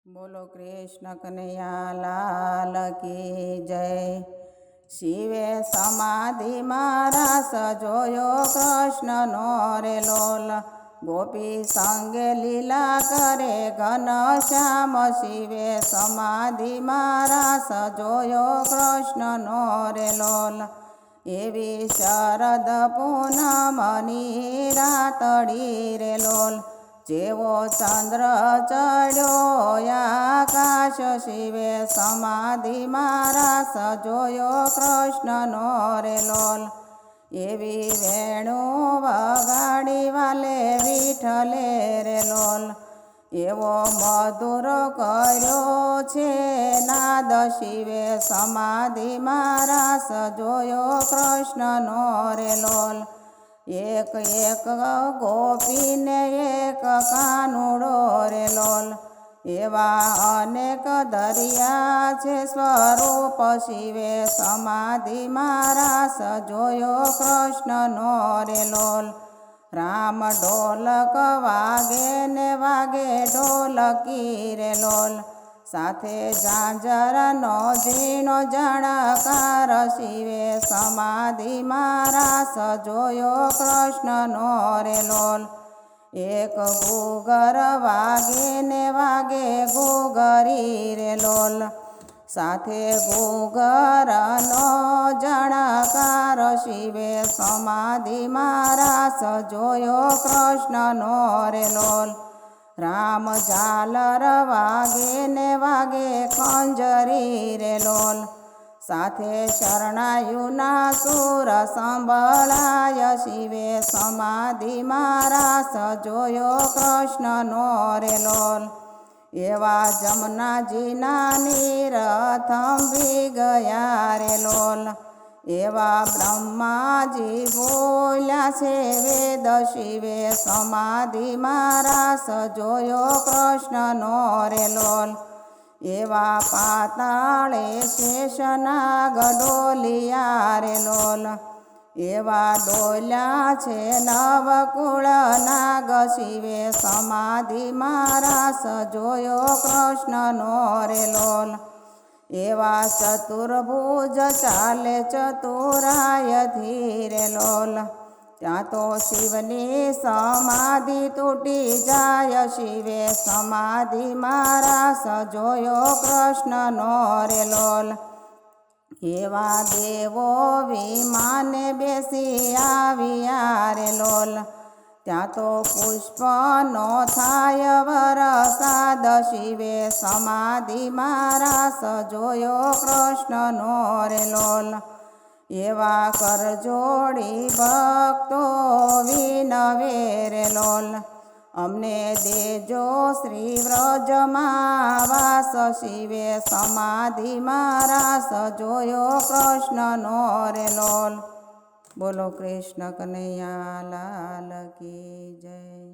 બોલો કૃષ્ણ કનૈયા લાલ કી જય। શિવે સમાધિમાં રાસ જોયો કૃષ્ણનો રે લોલ। ગોપી સંગે લીલા કરે ઘનશ્યામ। શિવે સમાધિમાં રાસ જોયો કૃષ્ણનો રે લોલ। એવી શરદ પૂનમની રાતડી રે લોલ। જેવો ચંદ્ર ચડ્યો આકાશ। શિવે સમાધિમાં રાસ જોયો કૃષ્ણનો રે લોલ। એવી વેણુ વગાડી વાલે વિઠ્ઠલે રે લોલ। એવો મધુર કર્યો છે નાદ। શિવે સમાધિમાં રાસ જોયો કૃષ્ણનો રે લોલ। એક એક ગોપીને એક કાનુડો રે લોલ। એવા અનેક દરિયા છે સ્વરૂપ। શિવે સમાધિમાં રાસ જોયો કૃષ્ણનો રે લોલ। રામ ઢોલક વાગે ને વાગે ઢોલકી રે લોલ। સાથે ઝાંઝરનો ઝીણો જણકાર। શિવે સમાધિમાં રાસ જોયો કૃષ્ણનો રે લોલ। એક ઘૂઘર વાગે ને વાગે ઘૂઘરી રે લોલ। સાથે ઘૂઘરનો જણકાર। શિવે સમાધિમાં રાસ જોયો કૃષ્ણનો રે લોલ। રામ ઝાલર વાગે ને વાગે ખંજરી રે લોલ। સાથે શરણાયુના સૂર સંભળાય। શિવે સમાધિમાં રાસ જોયો કૃષ્ણનો રે લોલ। એવા જમનાજીના નીર થંભી ગયા રે લોલ। એવા બ્રહ્માજી બોલ્યા છે વેદ। શિવે સમાધિમાં રાસ જોયો કૃષ્ણનો રે લોલ। એવા પાતાળે શેષનાગ ડોલિયા રે લોલ। એવા ડોલ્યા છે નવકુળ નાગ। શિવે સમાધિમાં રાસ જોયો કૃષ્ણનો રે લોલ। એવા ચતુર્ભુજ ચાલે ચતુરાયથી રે લોલ। ત્યાં તો શિવની સમાધિ તૂટી જાય। શિવે સમાધિમાં રાસ જોયો કૃષ્ણનો રે લોલ। એવા દેવો વિમાને બેસી આવ્યા રે લોલ। ત્યાં તો પુષ્પનો થાય વરસાદ। શિવે સમાધિમાં રાસ જોયો કૃષ્ણનો રે લોલ। એવા કરજોડી ભક્તો વિનવે રે લોલ। અમને દેજો શ્રી વ્રજમાં વાસ। શિવે સમાધિમાં રાસ જોયો કૃષ્ણનો રે લોલ। બોલો કૃષ્ણ કનૈયા લાલ કી જય।